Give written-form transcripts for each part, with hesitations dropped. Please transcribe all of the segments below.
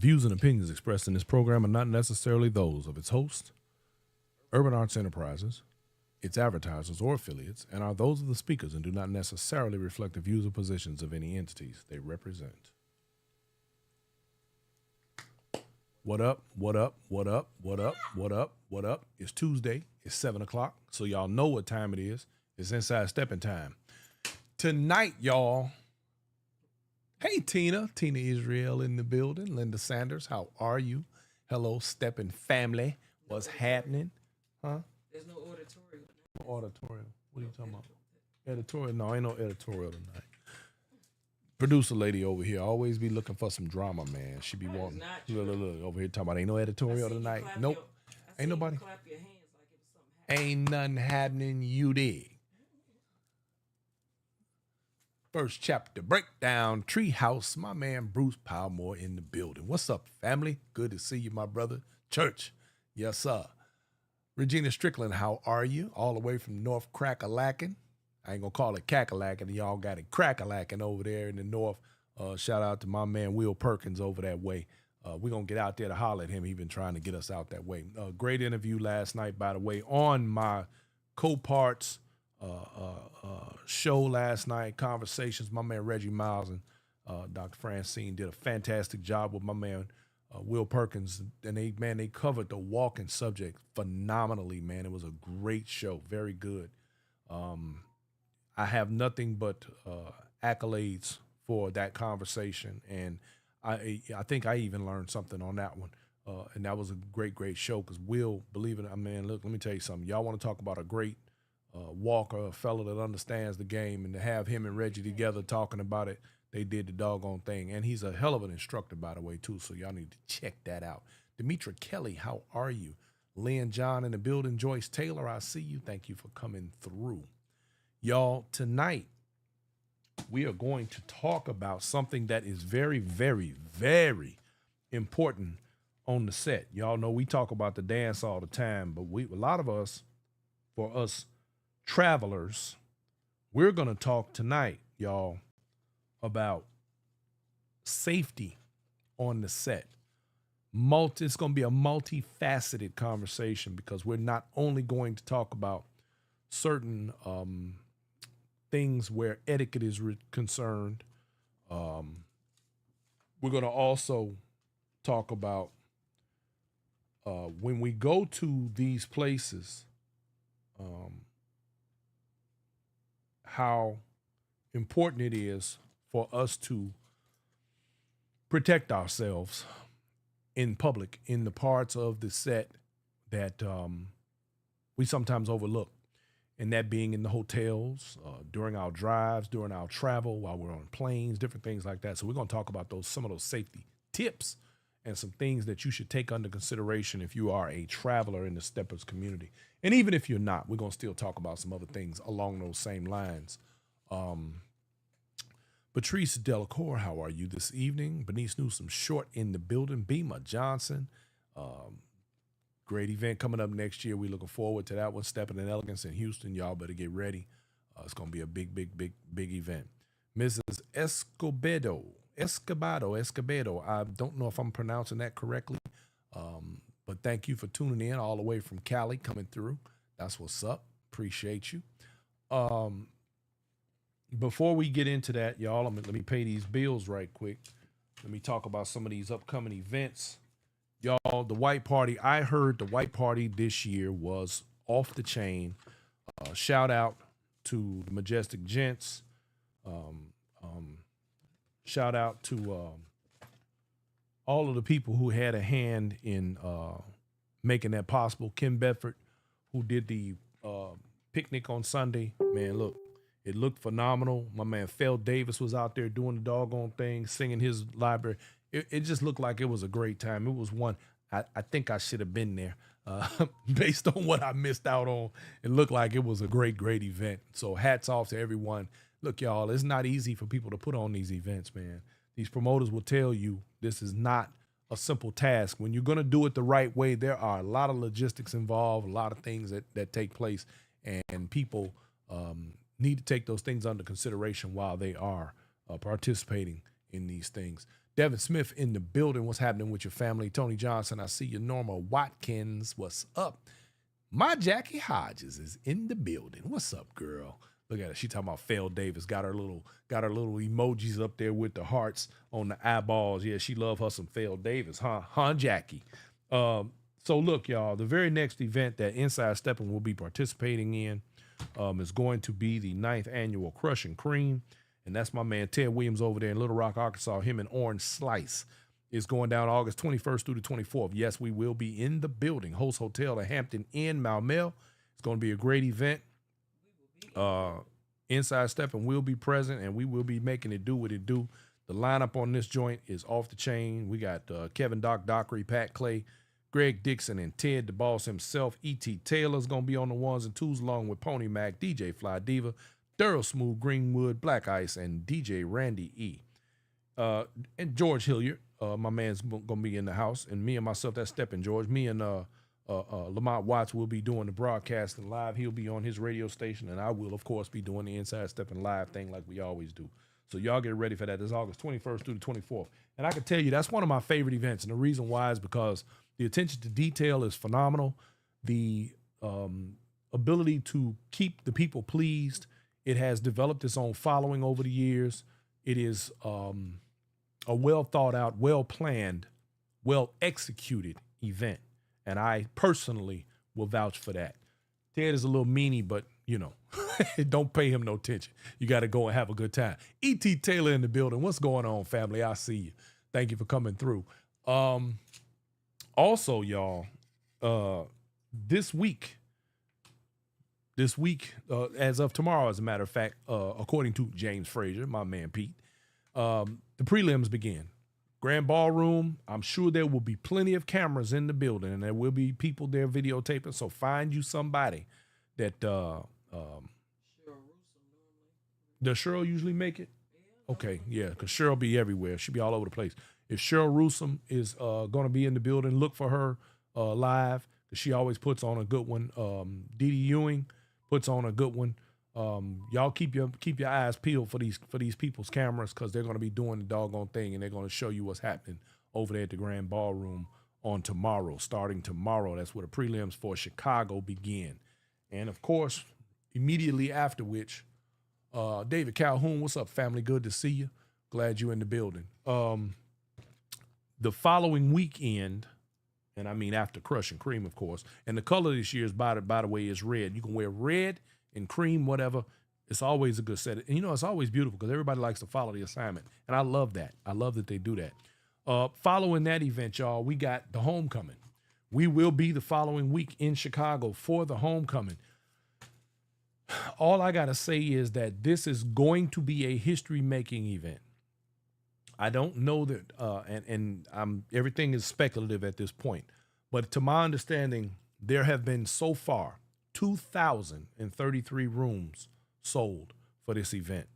views and opinions expressed in this program are not necessarily those of its host, Urban Arts Enterprises, its advertisers or affiliates, and are those of the speakers and do not necessarily reflect the views or positions of any entities they represent. What up, what up, what up, what up, what up, what up? It's Tuesday, it's 7 o'clock, so y'all know what time it is. It's Inside Steppin time. Tonight, y'all. Hey, Tina Israel in the building. Linda Sanders, how are you? Hello, Steppin family. What's happening? Huh? There's no auditorial. Auditorial. What are you talking about? Editorial? No, ain't no editorial tonight. Producer lady over here always be looking for some drama, man. She be wanting. Look, over here talking about ain't no editorial tonight. Nope. Ain't nobody. Clap your hands like it was something happening. Ain't nothing happening. You dig? First chapter breakdown. Treehouse. My man Bruce Powmore in the building. What's up, family? Good to see you, my brother. Church. Yes, sir. Regina Strickland, how are you? All the way from North Crack-a-Lackin'. I ain't gonna call it Cack-a-Lackin'. Y'all got it Crack-a-Lackin' over there in the north. Shout out to my man Will Perkins over that way. We're gonna get out there to holler at him. He's been trying to get us out that way. Great interview last night, by the way, on my co-parts show last night, Conversations. My man Reggie Miles and Dr. Francine did a fantastic job with my man Will Perkins, and they covered the walking subject phenomenally, man. It was a great show, very good. I have nothing but accolades for that conversation, and I think I even learned something on that one. And that was a great show because Will, believe it, man, look, let me tell you something. Y'all want to talk about a great walker, a fellow that understands the game, and to have him and Reggie together talking about it, they did the doggone thing. And he's a hell of an instructor, by the way, too, so y'all need to check that out. Demetra Kelly, how are you? Lynn John in the building. Joyce Taylor, I see you. Thank you for coming through. Y'all, tonight, we are going to talk about something that is very, very, very important on the set. Y'all know we talk about the dance all the time, but a lot of us, for us travelers, we're going to talk tonight, y'all, about safety on the set. It's going to be a multifaceted conversation because we're not only going to talk about certain things where etiquette is concerned. We're going to also talk about when we go to these places, how important it is for us to protect ourselves in public, in the parts of the set that we sometimes overlook. And that being in the hotels, during our drives, during our travel, while we're on planes, different things like that. So we're going to talk about some of those safety tips and some things that you should take under consideration if you are a traveler in the Steppers community. And even if you're not, we're going to still talk about some other things along those same lines. Patrice Delacour, how are you this evening? Bernice Newsom Short in the building. Beema Johnson. Great event coming up next year. We're looking forward to that one. Steppin' in Elegance in Houston. Y'all better get ready. It's going to be a big event. Mrs. Escobedo. I don't know if I'm pronouncing that correctly, but thank you for tuning in all the way from Cali, coming through. That's what's up. Appreciate you. Before we get into that, y'all, let me pay these bills right quick. Let me talk about some of these upcoming events. Y'all, the White Party, I heard the White Party this year was off the chain. Shout out to the Majestic Gents. Shout out to all of the people who had a hand in making that possible. Kim Bedford, who did the picnic on Sunday. Man, look, it looked phenomenal. My man Phil Davis was out there doing the doggone thing, singing his library. It just looked like it was a great time. It was one, I think I should have been there. Based on what I missed out on, it looked like it was a great event. So hats off to everyone. Look, y'all, it's not easy for people to put on these events, man. These promoters will tell you this is not a simple task. When you're going to do it the right way, there are a lot of logistics involved, a lot of things that take place, and people need to take those things under consideration while they are participating in these things. Devin Smith in the building. What's happening with your family? Tony Johnson, I see you. Norma Watkins, what's up? My Jackie Hodges is in the building. What's up, girl? Look at her. She talking about Phil Davis. Got her little emojis up there with the hearts on the eyeballs. Yeah, she love her some Phil Davis, huh? Huh, Jackie? So look, y'all, the very next event that Inside Steppin will be participating in is going to be the 9th annual Crush and Cream. And that's my man Ted Williams over there in Little Rock, Arkansas. Him and Orange Slice is going down August 21st through the 24th. Yes, we will be in the building. Host Hotel, the Hampton Inn, Maumelle. It's going to be a great event. Inside Steppin will be present, and we will be making it do what it do. The lineup on this joint is off the chain. We got Kevin Dockery, Pat Clay, Greg Dixon, and Ted the Boss himself. E.T. Taylor's going to be on the ones and twos along with Pony Mac, DJ Fly Diva, Daryl Smooth Greenwood, Black Ice, and DJ Randy E. And George Hilliard, my man's going to be in the house. And me and myself, that's Steppin' George. Me and Lamont Watts will be doing the broadcasting live. He'll be on his radio station, and I will, of course, be doing the Inside Steppin' live thing like we always do. So y'all get ready for that. It's August 21st through the 24th. And I can tell you that's one of my favorite events. And the reason why is because the attention to detail is phenomenal. The ability to keep the people pleased. It has developed its own following over the years. It is a well thought out, well planned, well executed event. And I personally will vouch for that. Ted is a little meanie, but you know, don't pay him no attention. You got to go and have a good time. E.T. Taylor in the building. What's going on, family? I see you. Thank you for coming through. Also, y'all, this week, as of tomorrow, as a matter of fact, according to James Frazier, my man Pete, the prelims begin. Grand Ballroom, I'm sure there will be plenty of cameras in the building, and there will be people there videotaping, so find you somebody that, does Cheryl usually make it? Okay, yeah, because Cheryl be everywhere. She'll be all over the place. If Cheryl Roosum is going to be in the building, look for her live, because she always puts on a good one. Dee Dee Ewing puts on a good one. Y'all keep your eyes peeled for these people's cameras, because they're going to be doing the doggone thing, and they're going to show you what's happening over there at the Grand Ballroom on tomorrow. Starting tomorrow, that's where the prelims for Chicago begin. And of course, immediately after which, David Calhoun, what's up, family? Good to see you. Glad you're in the building. The following weekend, and I mean after Crush and Cream, of course, and the color this year is, by the way, is red. You can wear red and cream, whatever. It's always a good set. And you know, it's always beautiful because everybody likes to follow the assignment. And I love that. I love that they do that. Following that event, y'all, we got the homecoming. We will be the following week in Chicago for the homecoming. All I got to say is that this is going to be a history-making event. I don't know that, and everything is speculative at this point, but to my understanding, there have been so far 2,033 rooms sold for this event.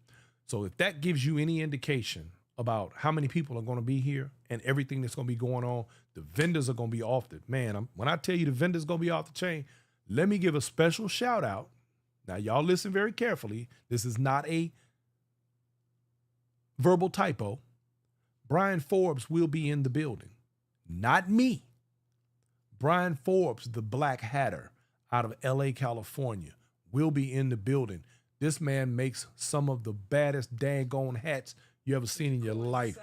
So if that gives you any indication about how many people are going to be here and everything that's going to be going on, the vendors are going to be off the, man, when I tell you the vendors going to be off the chain, let me give a special shout out. Now, y'all listen very carefully. This is not a verbal typo. Brian Forbes will be in the building. Not me. Brian Forbes, the Black Hatter out of LA, California, will be in the building. This man makes some of the baddest daggone hats you ever seen in your life.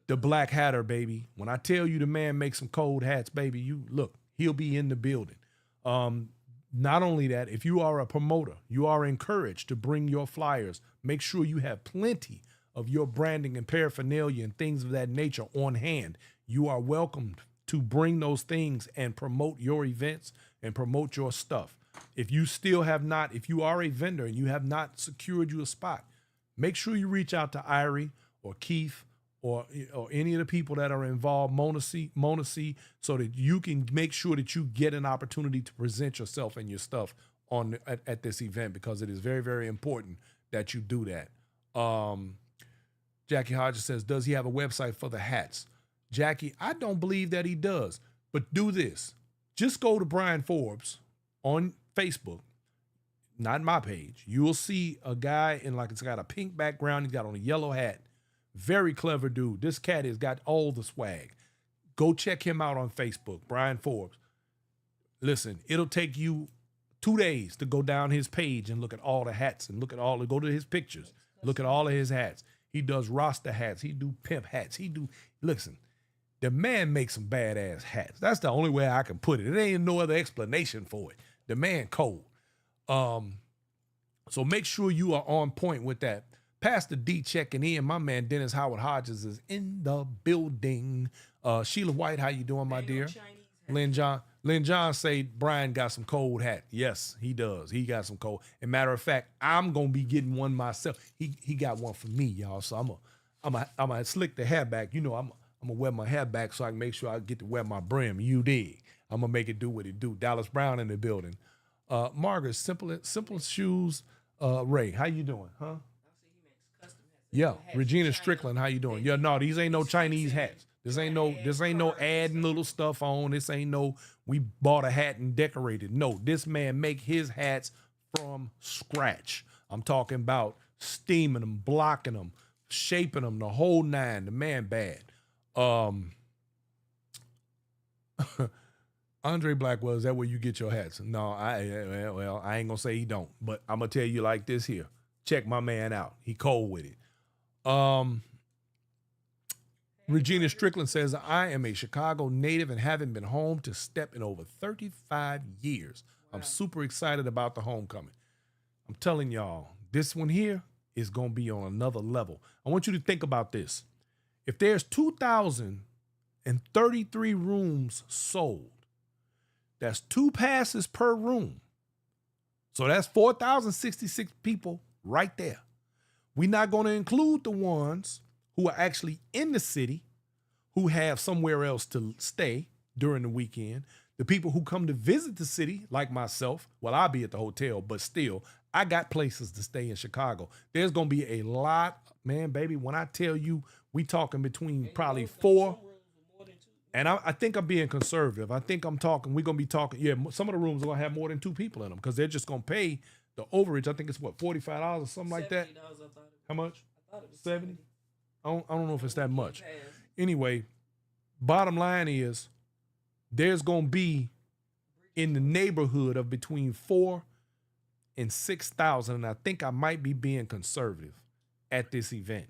The Black Hatter, baby. When I tell you the man makes some cold hats, baby, you look, he'll be in the building. Not only that, if you are a promoter, you are encouraged to bring your flyers. Make sure you have plenty of your branding and paraphernalia and things of that nature on hand. You are welcomed to bring those things and promote your events and promote your stuff. If you still have not, if you are a vendor and you have not secured you a spot, make sure you reach out to Irie or Keith or any of the people that are involved, Mona C, so that you can make sure that you get an opportunity to present yourself and your stuff at this event, because it is very, very important that you do that. Jackie Hodges says, does he have a website for the hats? Jackie, I don't believe that he does, but do this. Just go to Brian Forbes on Facebook, not my page. You will see a guy in, like, it's got a pink background. He's got on a yellow hat. Very clever dude. This cat has got all the swag. Go check him out on Facebook, Brian Forbes. Listen, it'll take you 2 days to go down his page and look at all the hats and go to his pictures. Look at all of his hats. He does Rasta hats. He do pimp hats. Listen, the man makes some badass hats. That's the only way I can put it. It ain't no other explanation for it. The man cold. So make sure you are on point with that. Pastor D checking in. My man Dennis Howard Hodges is in the building. Sheila White, how you doing, my dear? Lynn John say Brian got some cold hat. Yes, he does. He got some cold. As a matter of fact, I'm gonna be getting one myself. He got one for me, y'all. So I'm gonna slick the hair back. You know, I'm gonna wear my hair back so I can make sure I get to wear my brim. You dig? I'm gonna make it do what it do. Dallas Brown in the building. Margaret, simple shoes. Ray, how you doing? Huh? Yeah, Regina Strickland, how you doing? Yeah, no, these ain't no Chinese hats. This ain't no adding little stuff on. This ain't no we bought a hat and decorated. No, this man make his hats from scratch. I'm talking about steaming them, blocking them, shaping them, the whole nine. The man bad. Andre Blackwell, is that where you get your hats? No, I ain't gonna say he don't, but I'm gonna tell you like this here. Check my man out. He cold with it. Regina Strickland says, I am a Chicago native and haven't been home to Step in over 35 years. Wow. I'm super excited about the homecoming. I'm telling y'all, this one here is going to be on another level. I want you to think about this. If there's 2,033 rooms sold, that's 2 passes per room. So that's 4,066 people right there. We're not going to include the ones who are actually in the city, who have somewhere else to stay during the weekend. The people who come to visit the city, like myself, well, I'll be at the hotel, but still, I got places to stay in Chicago. There's going to be a lot, man, baby, when I tell you, we talking between probably 4, and I think I'm being conservative. I think we're going to be talking, yeah, some of the rooms are going to have more than 2 people in them because they're just going to pay the overage. I think it's what, $45 or something like that? How much? 70? I don't know if it's that much. Anyway, bottom line is there's going to be in the neighborhood of between 4 and 6,000, and I think I might be being conservative at this event.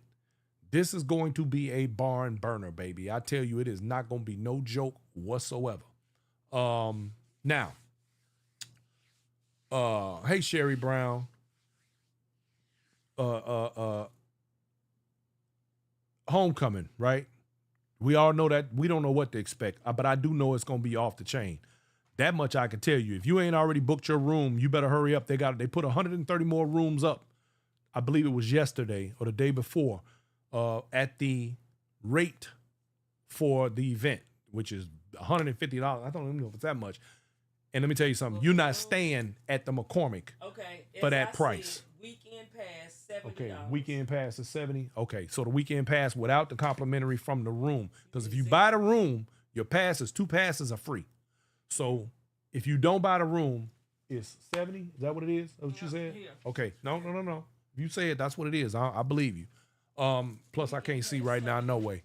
This is going to be a barn burner, baby. I tell you, it is not going to be no joke whatsoever. Now, hey, Sherry Brown. Homecoming, right? We all know that. We don't know what to expect, but I do know it's going to be off the chain. That much I can tell you. If you ain't already booked your room, you better hurry up. They put 130 more rooms up. I believe it was yesterday or the day before at the rate for the event, which is $150. I don't even know if it's that much. And let me tell you something. You're not staying at the McCormick for that price. Weekend pass, $70. Okay, weekend pass is $70. Okay, so the weekend pass without the complimentary from the room. Because if you buy the room, your passes, 2 passes are free. So if you don't buy the room, it's $70. Is that what it is? That's what you said? Yeah. Okay, no. If you say it, that's what it is. I believe you. Plus, I can't see right now. No way.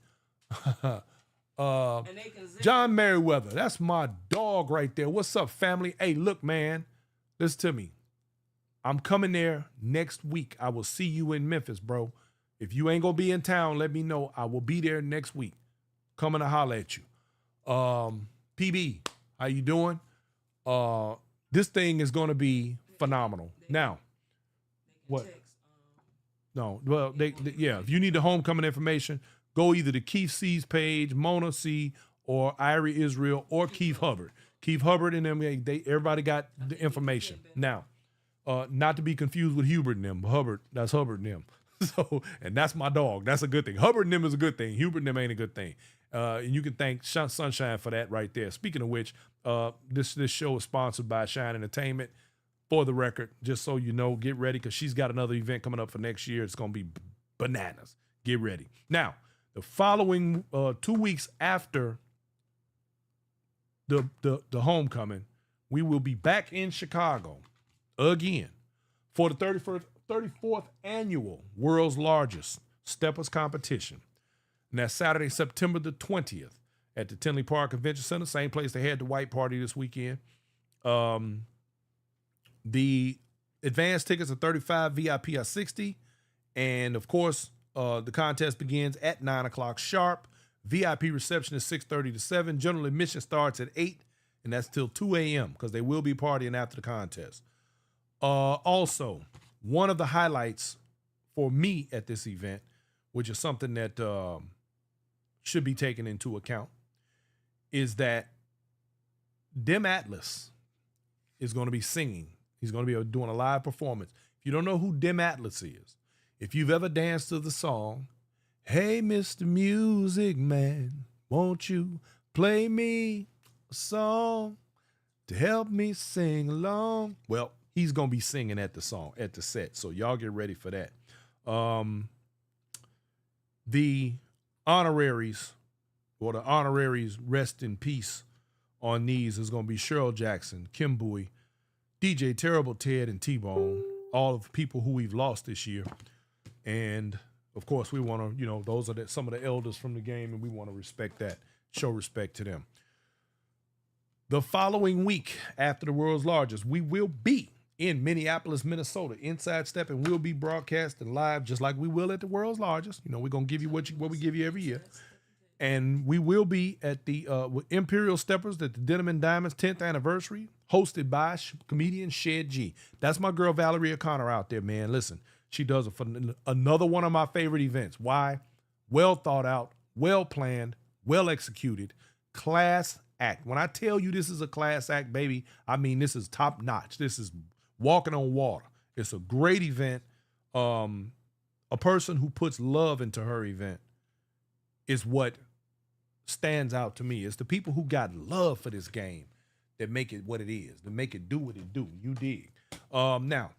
John Merriweather, that's my dog right there. What's up, family? Hey, look, man, listen to me. I'm coming there next week. I will see you in Memphis, bro. If you ain't gonna be in town, let me know. I will be there next week. Coming to holler at you. PB, how you doing? This thing is gonna be phenomenal. Now, what? No, well, yeah. If you need the homecoming information, go either to Keith C's page, Mona C, or Irie Israel, or Keith Hubbard. Keith Hubbard and them, everybody got the information. Now, not to be confused with Hubert and them. Hubbard, that's Hubbard and them. So, and that's my dog. That's a good thing. Hubbard and them is a good thing. Hubert and them ain't a good thing. And you can thank Sunshine for that right there. Speaking of which, this show is sponsored by Shine Entertainment. For the record, just so you know, get ready because she's got another event coming up for next year. It's going to be bananas. Get ready. Now, the following 2 weeks after the homecoming, we will be back in Chicago again for the 34th annual World's Largest Steppers competition. And that's Saturday, September the 20th at the Tinley Park Convention Center, same place they had the white party this weekend. The advanced tickets are $35, VIP are $60. And of course, the contest begins at 9 o'clock sharp. VIP reception is 6:30 to 7. General admission starts at 8, and that's till 2 a.m. because they will be partying after the contest. Also, one of the highlights for me at this event, which is something that should be taken into account, is that Dim Atlas is going to be singing. He's going to be doing a live performance. If you don't know who Dim Atlas is, if you've ever danced to the song, "Hey, Mr. Music Man, won't you play me a song to help me sing along?" Well, he's going to be singing at the set. So y'all get ready for that. The honoraries rest in peace on these is going to be Cheryl Jackson, Kim Bowie, DJ Terrible Ted, and T-Bone, all of the people who we've lost this year. And of course, we want to, those are some of the elders from the game, and we want to respect that, show respect to them. The following week, after the world's largest, we will be in Minneapolis, Minnesota. Inside Steppin will be broadcasting live, just like we will at the world's largest. We're going to give you what we give you every year. And we will be at the Imperial Steppers at the Denim and Diamonds 10th anniversary, hosted by comedian Shed G. That's my girl Valerie O'Connor out there, man. Listen, she does another one of my favorite events. Why? Well thought out, well planned, well executed, class act. When I tell you this is a class act, baby, I mean this is top notch. This is walking on water. It's a great event. A person who puts love into her event is what stands out to me. It's the people who got love for this game that make it what it is, that make it do what it do. You dig. Now,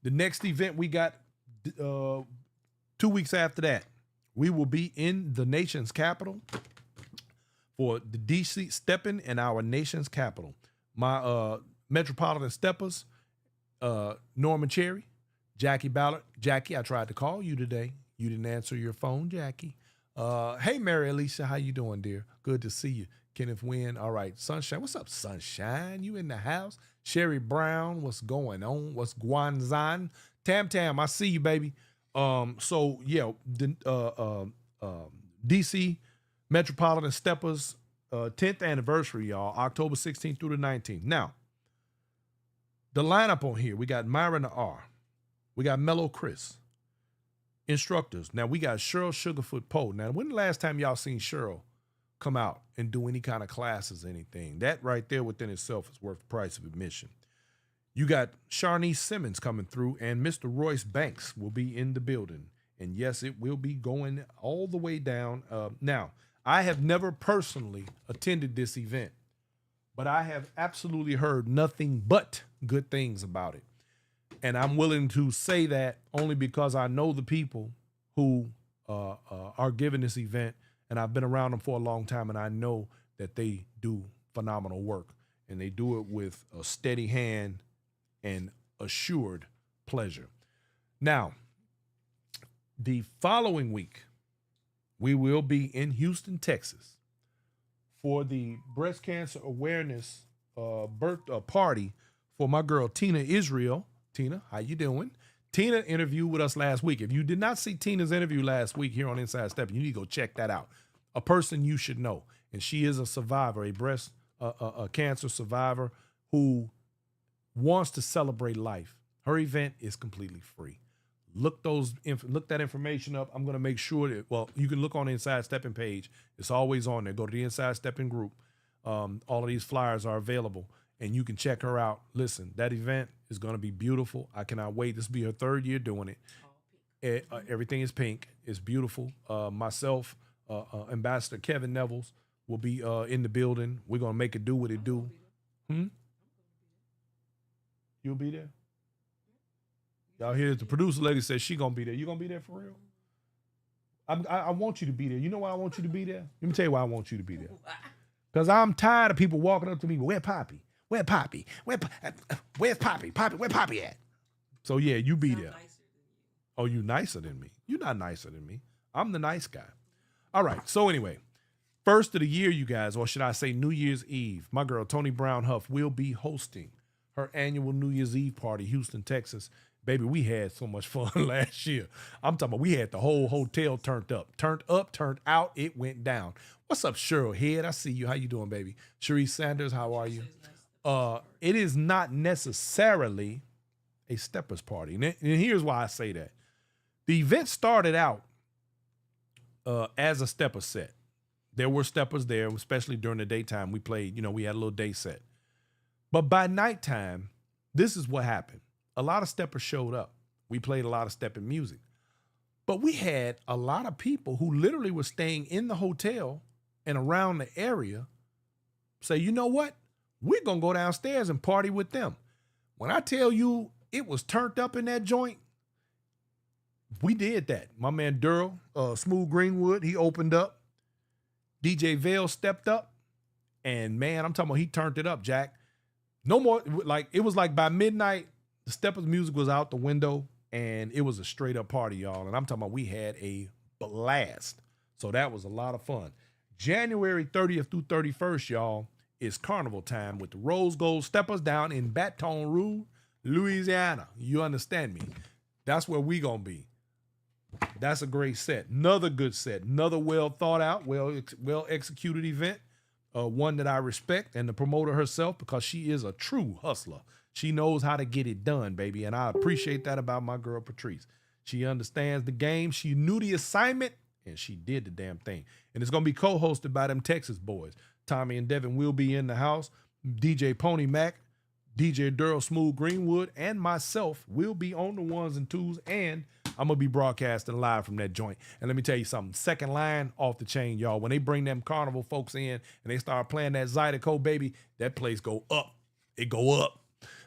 the next event we got 2 weeks after that, we will be in the nation's capital for the DC Steppin in our nation's capital. My Metropolitan Steppers, Norman Cherry, Jackie Ballard. Jackie, I tried to call you today. You didn't answer your phone, Jackie. Hey, Mary Alicia, how you doing, dear? Good to see you. Kenneth Wynn. All right, Sunshine. What's up, Sunshine? You in the house? Sherry Brown, what's going on? What's Guanzan? Tam, I see you, baby. So yeah, the DC Metropolitan Steppers 10th anniversary, y'all, October 16th through the 19th. Now, the lineup on here, we got Myron R. We got Mellow Chris. Instructors. Now, we got Cheryl Sugarfoot Poe. Now, when the last time y'all seen Cheryl come out and do any kind of classes or anything? That right there within itself is worth the price of admission. You got Sharnice Simmons coming through, and Mr. Royce Banks will be in the building. And yes, it will be going all the way down. Now, I have never personally attended this event, but I have absolutely heard nothing but good things about it. And I'm willing to say that only because I know the people who are giving this event, and I've been around them for a long time, and I know that they do phenomenal work, and they do it with a steady hand and assured pleasure. Now, the following week, we will be in Houston, Texas for the breast cancer awareness party for my girl, Tina Israel. Tina, how you doing? Tina interviewed with us last week. If you did not see Tina's interview last week here on Inside Steppin', you need to go check that out. A person you should know. And she is a survivor, a breast cancer survivor who wants to celebrate life. Her event is completely free. Look that information up. I'm going to make sure that, you can look on the Inside Steppin' page. It's always on there. Go to the Inside Steppin' group. All of these flyers are available, and you can check her out. Listen, that event is going to be beautiful. I cannot wait. This will be her third year doing it. Everything is pink. It's beautiful. Myself, Ambassador Kevin Nevels will be in the building. We're going to make it do what it do. You'll be there? Y'all hear the producer lady says she going to be there. You going to be there for real? I want you to be there. You know why I want you to be there? Let me tell you why I want you to be there. Because I'm tired of people walking up to me, where Poppy? Where Poppy? Where's Poppy? Poppy, where Poppy at? So yeah, you be there. Oh, you nicer than me. You're not nicer than me. I'm the nice guy. All right. So anyway, first of the year, you guys, or should I say New Year's Eve, my girl Tony Brown Huff will be hosting her annual New Year's Eve party, Houston, Texas. Baby, we had so much fun last year. I'm talking about we had the whole hotel turned up, turned out. It went down. What's up, Cheryl Head? I see you. How you doing, baby? Cherise Sanders, how are you? It is not necessarily a steppers party. And here's why I say that. The event started out as a stepper set. There were steppers there, especially during the daytime. We played, we had a little day set. But by nighttime, this is what happened. A lot of steppers showed up. We played a lot of stepping music. But we had a lot of people who literally were staying in the hotel and around the area say, you know what? We're going to go downstairs and party with them. When I tell you it was turned up in that joint, we did that. My man Durrell, Smooth Greenwood, he opened up. DJ Vale stepped up. And man, I'm talking about he turned it up, Jack. No more, it was like by midnight, the steppers music was out the window and it was a straight up party, y'all. And I'm talking about we had a blast. So that was a lot of fun. January 30th through 31st, y'all, is carnival time with the Rose Gold Steppers down in Baton Rouge, Louisiana. You understand me? That's where we gonna be. That's a great set. Another good set. Another well thought out, well executed event. One that I respect, and the promoter herself, because she is a true hustler. She knows how to get it done, baby. And I appreciate that about my girl, Patrice. She understands the game. She knew the assignment and she did the damn thing. And it's going to be co-hosted by them Texas boys. Tommy and Devin will be in the house. DJ Pony Mac, DJ Durrell Smooth Greenwood, and myself will be on the ones and twos. And I'm going to be broadcasting live from that joint. And let me tell you something. Second line off the chain, y'all. When they bring them carnival folks in and they start playing that Zydeco, baby, that place go up. It go up.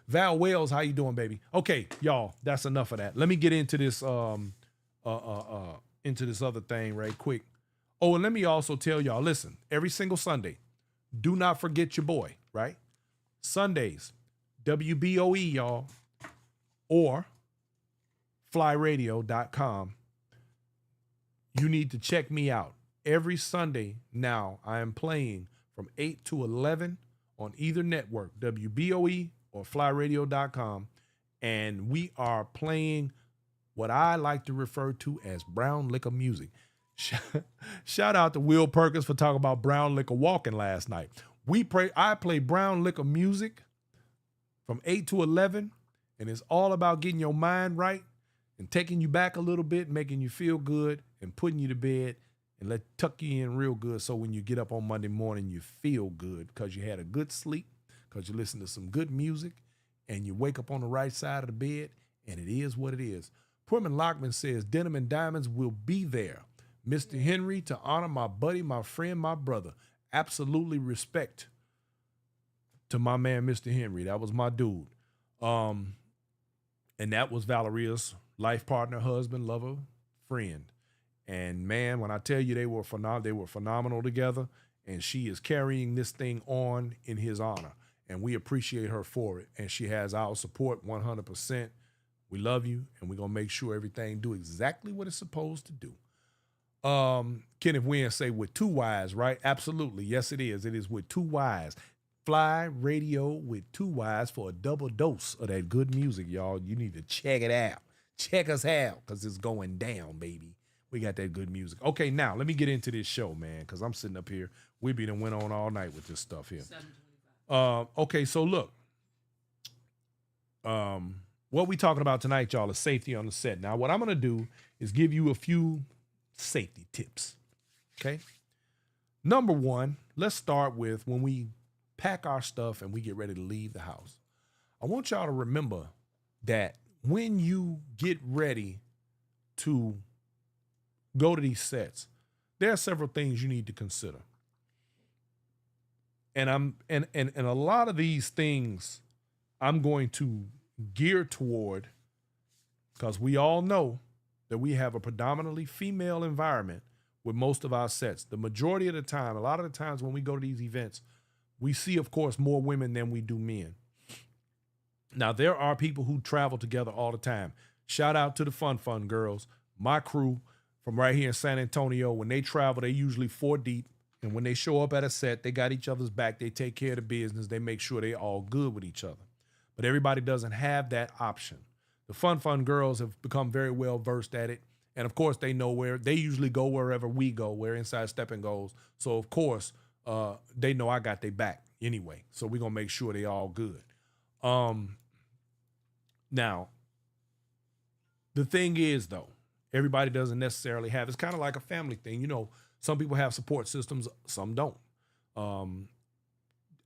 Val Wells, how you doing, baby? Okay, y'all, that's enough of that. Let me get into this other thing right quick. Oh, and let me also tell y'all, listen, every single Sunday, do not forget your boy, right? Sundays, WBOE, y'all, or flyradio.com. You need to check me out. Every Sunday now, I am playing from 8 to 11 on either network, WBOE or flyradio.com, and we are playing what I like to refer to as brown liquor music. Shout out to Will Perkins for talking about brown liquor walking last night. I play brown liquor music from 8 to 11, and it's all about getting your mind right and taking you back a little bit, making you feel good, and putting you to bed and tuck you in real good so when you get up on Monday morning, you feel good because you had a good sleep, because you listen to some good music, and you wake up on the right side of the bed, and it is what it is. Portman Lockman says, Denim and Diamonds will be there. Mr. Henry, to honor my buddy, my friend, my brother. Absolutely respect to my man, Mr. Henry. That was my dude. And that was Valeria's life partner, husband, lover, friend. And man, when I tell you they were phenomenal together, and she is carrying this thing on in his honor. And we appreciate her for it. And she has our support 100%. We love you, and we're going to make sure everything do exactly what it's supposed to do. Kenneth Wynn say with 2 Ys, right? Absolutely. Yes, it is. It is with 2 Ys. Fly Radio with 2 Ys for a double dose of that good music, y'all. You need to check it out. Check us out, because it's going down, baby. We got that good music. Okay, now, let me get into this show, man, because I'm sitting up here. We done went on all night with this stuff here. Okay, so look. What we talking about tonight, y'all, is safety on the set. Now, what I'm going to do is give you a few safety tips, okay? Number one, let's start with when we pack our stuff and we get ready to leave the house. I want y'all to remember that when you get ready to go to these sets, there are several things you need to consider. And a lot of these things I'm going to gear toward, because we all know that we have a predominantly female environment with most of our sets. The majority of the time, a lot of the times when we go to these events, we see, of course, more women than we do men. Now, there are people who travel together all the time. Shout out to the Fun girls, my crew from right here in San Antonio. When they travel, they usually 4 deep. And when they show up at a set, they got each other's back. They take care of the business. They make sure they all good with each other. But everybody doesn't have that option. The fun girls have become very well versed at it. And of course, they know where they usually go wherever we go, where Inside Steppin goes. So of course, they know I got their back anyway. So we're gonna make sure they all good. Now, the thing is though, everybody doesn't necessarily have. It's kind of like a family thing, you know. Some people have support systems, some don't.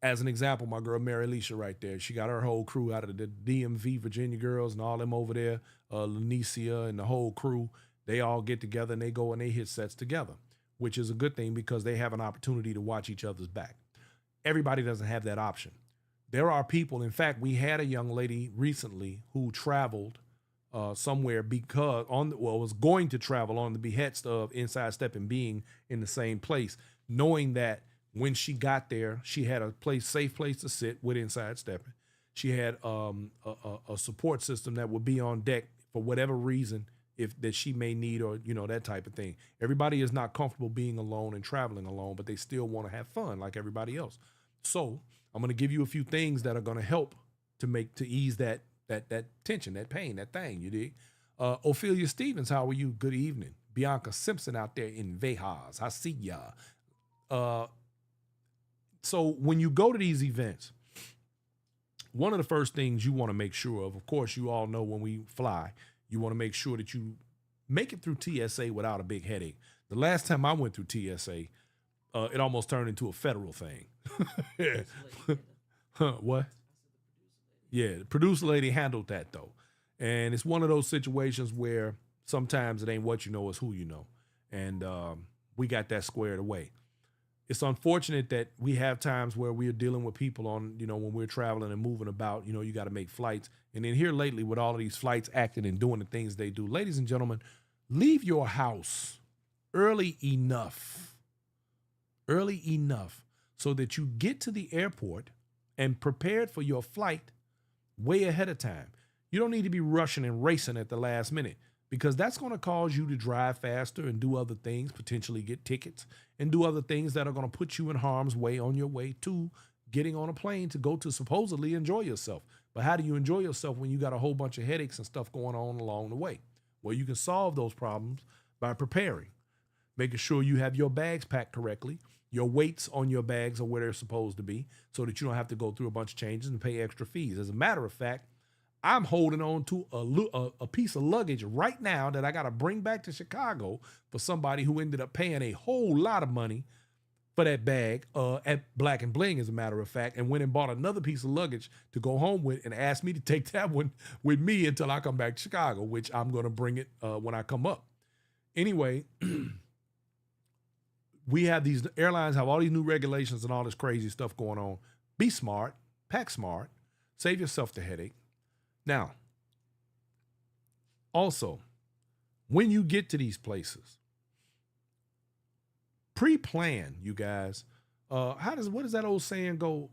As an example, my girl Mary Alicia right there, she got her whole crew out of the DMV, Virginia girls and all them over there, Lanicia and the whole crew. They all get together and they go and they hit sets together, which is a good thing because they have an opportunity to watch each other's back. Everybody doesn't have that option. There are people, in fact, we had a young lady recently who traveled somewhere because was going to travel on the behest of Inside Steppin being in the same place, knowing that when she got there, she had a safe place to sit with Inside Steppin. She had a support system that would be on deck for whatever reason that she may need, or that type of thing. Everybody is not comfortable being alone and traveling alone, but they still want to have fun like everybody else. So I'm going to give you a few things that are going to help to ease that tension, that pain, that thing, you dig? Ophelia Stevens, how are you? Good evening. Bianca Simpson out there in Vejas. I see ya. So when you go to these events, one of the first things you want to make sure of course, you all know when we fly, you want to make sure that you make it through TSA without a big headache. The last time I went through TSA, it almost turned into a federal thing. What? Yeah, the producer lady handled that though. And it's one of those situations where sometimes it ain't what you know, it's who you know. And we got that squared away. It's unfortunate that we have times where we are dealing with people on, when we're traveling and moving about, you got to make flights. And then here lately with all of these flights acting and doing the things they do, ladies and gentlemen, leave your house early enough so that you get to the airport and prepared for your flight way ahead of time. You don't need to be rushing and racing at the last minute, because that's going to cause you to drive faster and do other things, potentially get tickets and do other things that are going to put you in harm's way on your way to getting on a plane to go to supposedly enjoy yourself. But how do you enjoy yourself when you got a whole bunch of headaches and stuff going on along the way? Well, you can solve those problems by preparing, making sure you have your bags packed correctly. Your weights on your bags are where they're supposed to be so that you don't have to go through a bunch of changes and pay extra fees. As a matter of fact, I'm holding on to a piece of luggage right now that I got to bring back to Chicago for somebody who ended up paying a whole lot of money for that bag at Black and Bling, as a matter of fact, and went and bought another piece of luggage to go home with and asked me to take that one with me until I come back to Chicago, which I'm going to bring it when I come up. Anyway, we have these airlines have all these new regulations and all this crazy stuff going on. Be smart, pack smart, save yourself the headache. Now, also, when you get to these places, pre-plan, you guys. What does that old saying go?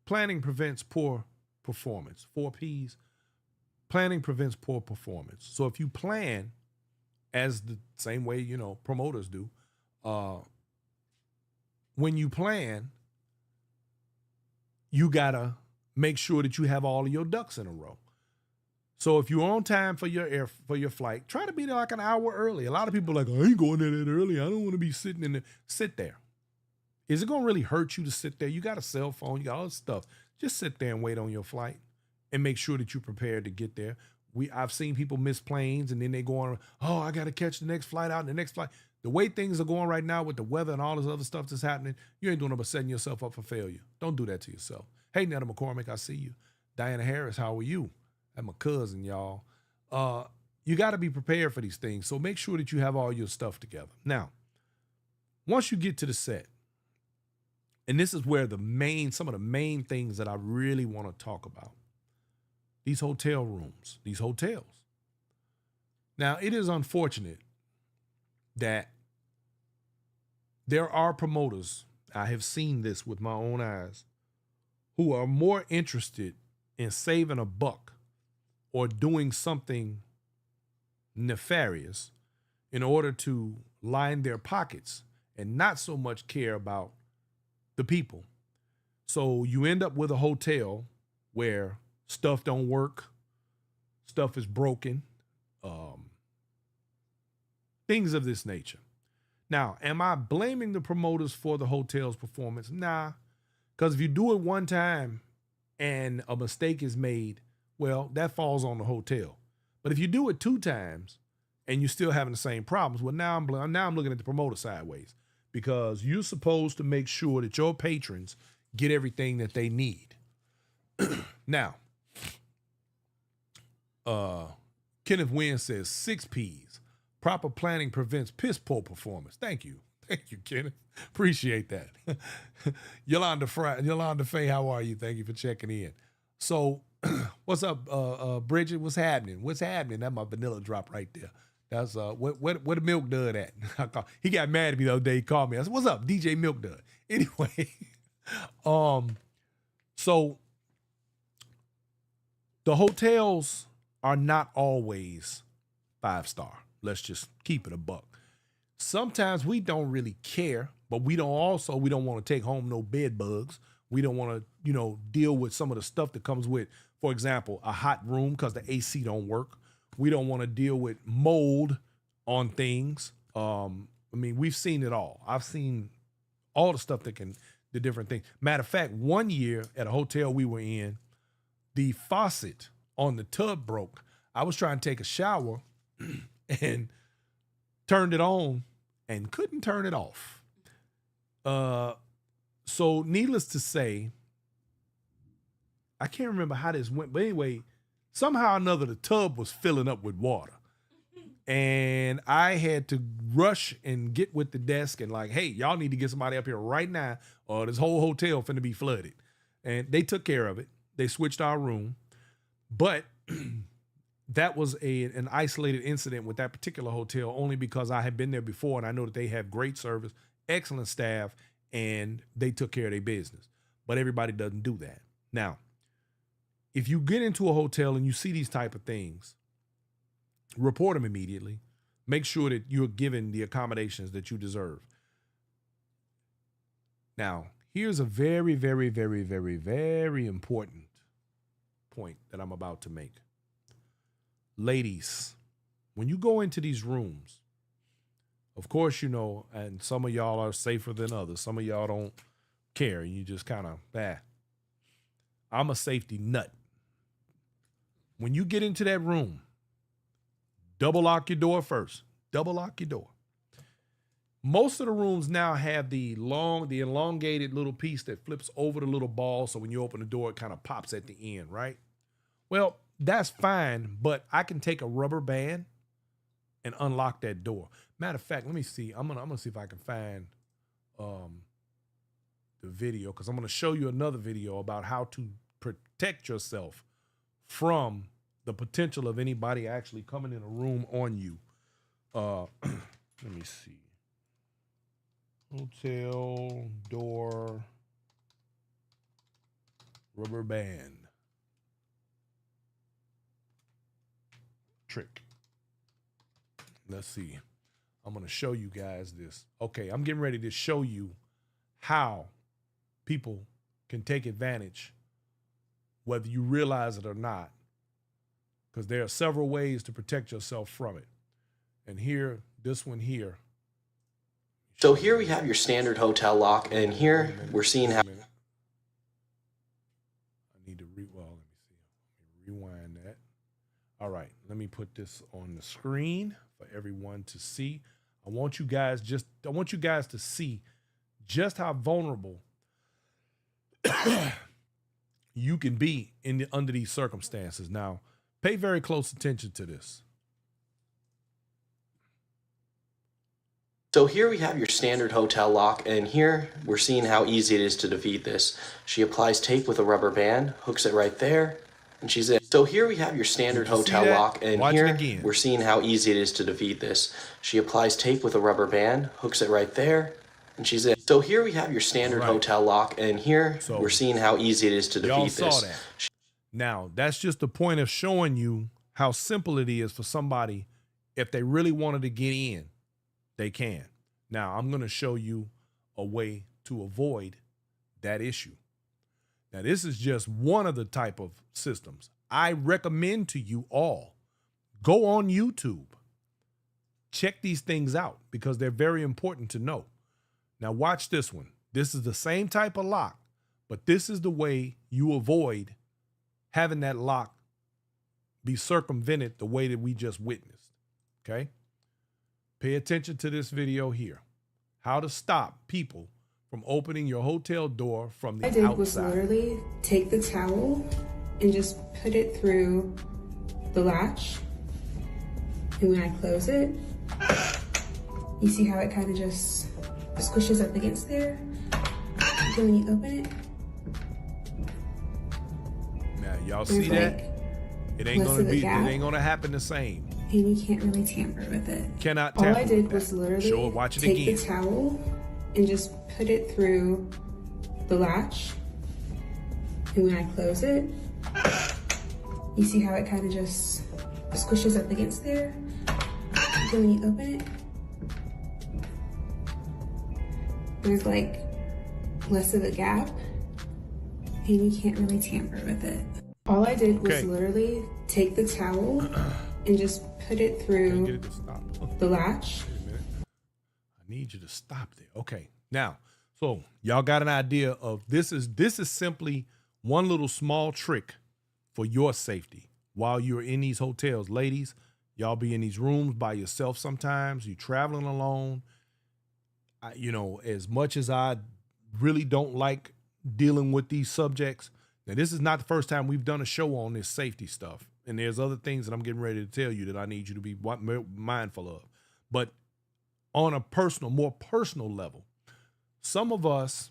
Planning prevents poor performance. 4 P's. Planning prevents poor performance. So if you plan, as the same way promoters do, when you plan, you gotta make sure that you have all of your ducks in a row. So if you're on time for your flight, try to be there like an hour early. A lot of people are like, I ain't going there that early. I don't want to be sitting in there. Sit there. Is it going to really hurt you to sit there? You got a cell phone. You got all this stuff. Just sit there and wait on your flight and make sure that you're prepared to get there. I've seen people miss planes and then they go on, oh, I got to catch the next flight out and the next flight. The way things are going right now with the weather and all this other stuff that's happening, you ain't doing nothing but setting yourself up for failure. Don't do that to yourself. Hey, Netta McCormick, I see you. Diana Harris, how are you? I'm my cousin, y'all. You got to be prepared for these things. So make sure that you have all your stuff together. Now, once you get to the set, and this is where some of the main things that I really want to talk about, these hotel rooms, these hotels. Now, it is unfortunate that there are promoters, I have seen this with my own eyes, who are more interested in saving a buck or doing something nefarious in order to line their pockets and not so much care about the people. So you end up with a hotel where stuff don't work, stuff is broken, things of this nature. Now, am I blaming the promoters for the hotel's performance? Nah, because if you do it one time and a mistake is made, well, that falls on the hotel. But if you do it 2 times and you're still having the same problems, well, now I'm looking at the promoter sideways, because you're supposed to make sure that your patrons get everything that they need. Now, Kenneth Wynn says 6 P's. Proper planning prevents piss poor performance. Thank you. Thank you, Kenneth. Appreciate that. Yolanda Faye, how are you? Thank you for checking in. So, what's up, Bridget? What's happening? What's happening? That's my vanilla drop right there. That's where the Milk Dud at? He got mad at me the other day. He called me. I said, "What's up, DJ Milk Dud?" Anyway, so the hotels are not always 5-star. Let's just keep it a buck. Sometimes we don't really care, but we don't want to take home no bed bugs. We don't want to, deal with some of the stuff that comes with, for example, a hot room because the AC don't work. We don't want to deal with mold on things. We've seen it all. I've seen all the stuff the different things. Matter of fact, one year at a hotel we were in, the faucet on the tub broke. I was trying to take a shower and turned it on and couldn't turn it off. So needless to say, I can't remember how this went, but anyway, somehow or another, the tub was filling up with water. And I had to rush and get with the desk and like, hey, y'all need to get somebody up here right now or this whole hotel finna be flooded. And they took care of it. They switched our room. But that was an isolated incident with that particular hotel only because I had been there before and I know that they have great service, excellent staff, and they took care of their business. But everybody doesn't do that. Now, if you get into a hotel and you see these type of things, report them immediately. Make sure that you're given the accommodations that you deserve. Now, here's a very, very, very, very, very important point that I'm about to make. Ladies, when you go into these rooms, of course, and some of y'all are safer than others. Some of y'all don't care. You just kind of, I'm a safety nut. When you get into that room, double lock your door first. Double lock your door. Most of the rooms now have the elongated little piece that flips over the little ball. So when you open the door, it kind of pops at the end, right? Well, that's fine, but I can take a rubber band and unlock that door. Matter of fact, let me see. I'm gonna see if I can find the video, because I'm gonna show you another video about how to protect yourself from the potential of anybody actually coming in a room on you. Let me see. Hotel door rubber band trick. Let's see. I'm going to show you guys this. Okay, I'm getting ready to show you how people can take advantage, whether you realize it or not, because there are several ways to protect yourself from it. And here, this one here. So here we have your standard hotel lock, and here we're seeing how... I need to let me see. Rewind that. All right, let me put this on the screen for everyone to see. I want you guys to see just how vulnerable you can be under these circumstances. Now, pay very close attention to this. So here we have your standard hotel lock, and here we're seeing how easy it is to defeat this. She applies tape with a rubber band, hooks it right there, and she's in. So here we have your standard hotel lock, and here we're seeing how easy it is to defeat this. She applies tape with a rubber band, hooks it right there, and she's in. So here we have your standard hotel lock, and here we're seeing how easy it is to defeat this. Y'all saw that. Now, that's just the point of showing you how simple it is for somebody If they really wanted to get in, they can. Now, I'm going to show you a way to avoid that issue. Now, this is just one of the type of systems. I recommend to you all, go on YouTube. Check these things out because they're very important to know. Now, watch this one. This is the same type of lock, but this is the way you avoid having that lock be circumvented the way that we just witnessed. Okay? Pay attention to this video here. How to stop people from opening your hotel door from the outside. What I did was literally take the towel and just put it through the latch. And when I close it, you see how it kind of just squishes up against there? And when you open it, now y'all see that? like It ain't less gonna of a be. It gap. ain't gonna happen the same. And you can't really tamper with it. Cannot All tamper I did with was that. literally Show it. Watch it take again. the towel and just put it through the latch. And when I close it, you see how it kind of just squishes up against there? And when you open it, there's like less of a gap and you can't really tamper with it. All I did was Okay. literally take the towel and just put it Get through it to stop. the latch. Wait a minute. I need you to stop there. Okay. Now, so y'all got an idea of this is simply one little small trick for your safety while you're in these hotels. Ladies, y'all be in these rooms by yourself sometimes. You traveling alone. As much as I really don't like dealing with these subjects, now this is not the first time we've done a show on this safety stuff. And there's other things that I'm getting ready to tell you that I need you to be mindful of. But on a more personal level, some of us,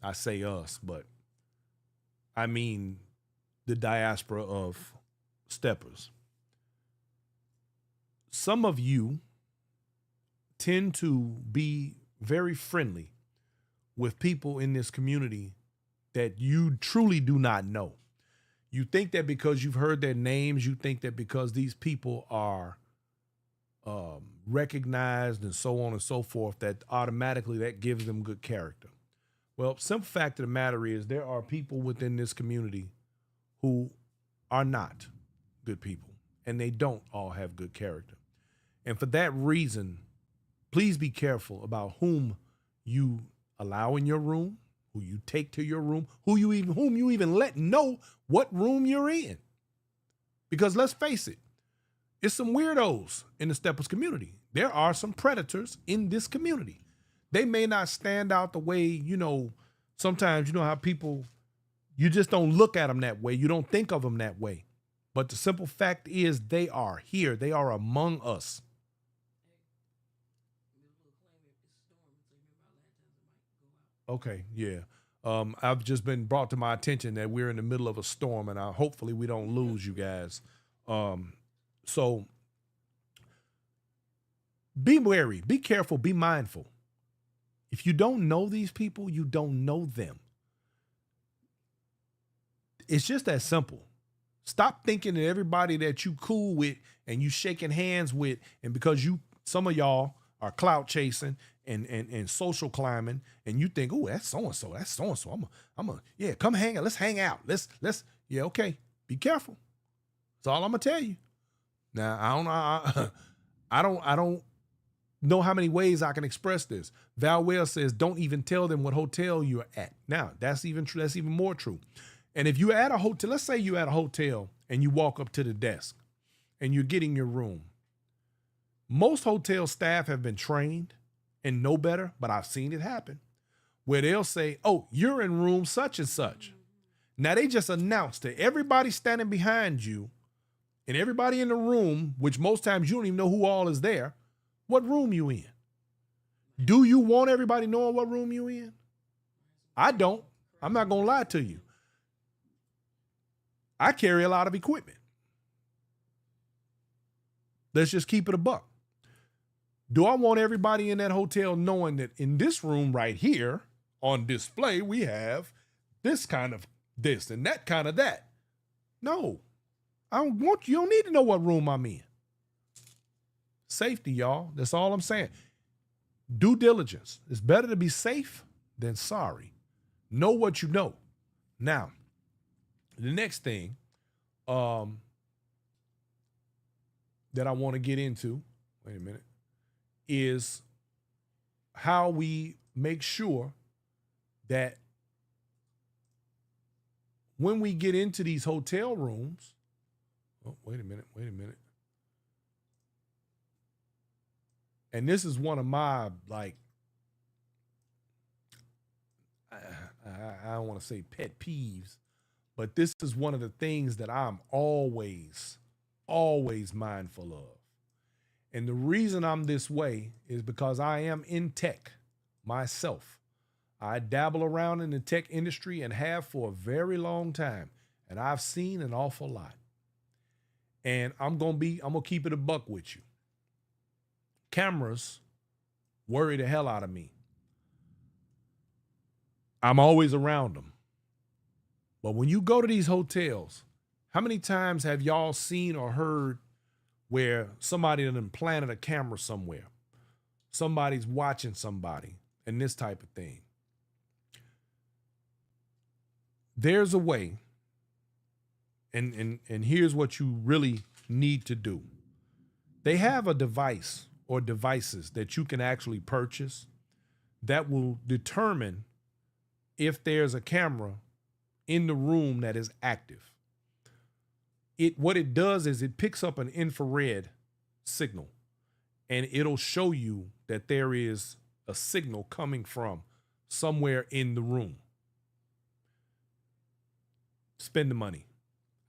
I say us, but I mean the diaspora of steppers. Some of you tend to be very friendly with people in this community that you truly do not know. You think that because you've heard their names, you think that because these people are recognized and so on and so forth, that automatically that gives them good character. Well, simple fact of the matter is there are people within this community who are not good people, and they don't all have good character. And for that reason, please be careful about whom you allow in your room, who you take to your room, whom you even let know what room you're in. Because let's face it, it's some weirdos in the steppers community. There are some predators in this community. They may not stand out the way, sometimes how people, you just don't look at them that way. You don't think of them that way. But the simple fact is they are here. They are among us. Okay, yeah. I've just been brought to my attention that we're in the middle of a storm, and hopefully we don't lose you guys. So be wary, be careful, be mindful. If you don't know these people, you don't know them. It's just that simple. Stop thinking that everybody that you cool with and you shaking hands with, and because some of y'all are clout chasing and social climbing, and you think, oh, that's so-and-so, that's so-and-so. Yeah, come hang out. Let's hang out. Yeah, okay. Be careful. That's all I'm gonna tell you. Now, I don't know how many ways I can express this. Val Wells says, don't even tell them what hotel you're at. Now, that's even true. That's even more true. And if you're at a hotel, let's say you're at a hotel and you walk up to the desk and you're getting your room. Most hotel staff have been trained and know better, but I've seen it happen where they'll say, oh, you're in room such and such. Now they just announced to everybody standing behind you and everybody in the room, which most times you don't even know who all is there, what room you in. Do you want everybody knowing what room you in? I don't. I'm not going to lie to you. I carry a lot of equipment. Let's just keep it a buck. Do I want everybody in that hotel knowing that in this room right here on display, we have this kind of this and that kind of that? No, I don't want you. You don't need to know what room I'm in. Safety, y'all. That's all I'm saying. Due diligence. It's better to be safe than sorry. Know what you know. Now, the next thing that I want to get into, wait a minute, is how we make sure that when we get into these hotel rooms, wait a minute. And this is one of my, like, I don't want to say pet peeves, but this is one of the things that I'm always mindful of. And the reason I'm this way is because I am in tech myself. I dabble around in the tech industry and have for a very long time. And I've seen an awful lot. And I'm going to keep it a buck with you. Cameras worry the hell out of me. I'm always around them. But when you go to these hotels, how many times have y'all seen or heard where somebody done planted a camera somewhere? Somebody's watching somebody and this type of thing. There's a way, and here's what you really need to do. They have a device or devices that you can actually purchase that will determine if there's a camera in the room that is active. What it does is it picks up an infrared signal and it'll show you that there is a signal coming from somewhere in the room. Spend the money.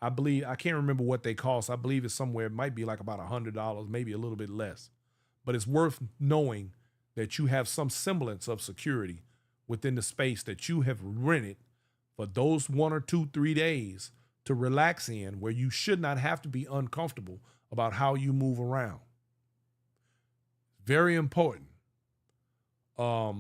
I can't remember what they cost. I believe it's somewhere, it might be like about $100, maybe a little bit less. But it's worth knowing that you have some semblance of security within the space that you have rented for those 1 or 2, 3 days to relax in, where you should not have to be uncomfortable about how you move around. Very important. Eric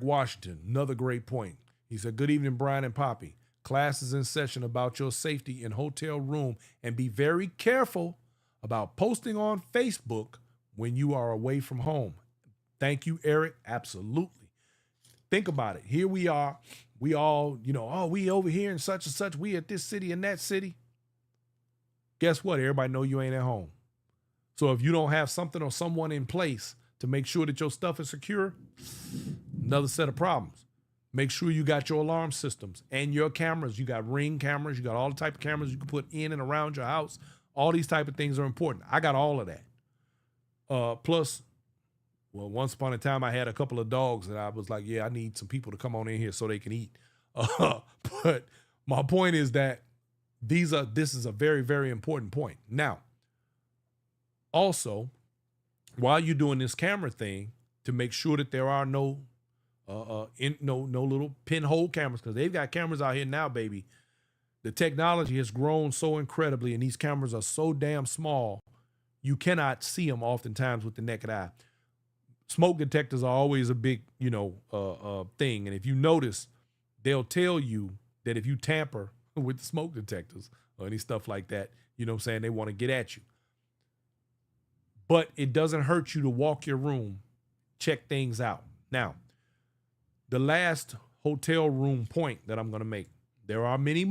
Washington, another great point. He said, good evening, Brian and Poppy. Class is in session about your safety in hotel room, and be very careful about posting on Facebook when you are away from home. Thank you, Eric. Absolutely. Think about it. Here we are. We all, we over here in such and such. We at this city and that city. Guess what? Everybody know you ain't at home. So if you don't have something or someone in place to make sure that your stuff is secure, another set of problems. Make sure you got your alarm systems and your cameras. You got Ring cameras. You got all the type of cameras you can put in and around your house. All these type of things are important. I got all of that. Plus, once upon a time, I had a couple of dogs that I was like, yeah, I need some people to come on in here so they can eat. But my point is that this is a very, very important point. Now, also, while you're doing this camera thing, to make sure that there are no little pinhole cameras, because they've got cameras out here now, baby. The technology has grown so incredibly, and these cameras are so damn small, you cannot see them oftentimes with the naked eye. Smoke detectors are always a big, thing. And if you notice, they'll tell you that if you tamper with the smoke detectors or any stuff like that, they want to get at you. But it doesn't hurt you to walk your room, check things out. Now, the last hotel room point that I'm going to make, there are many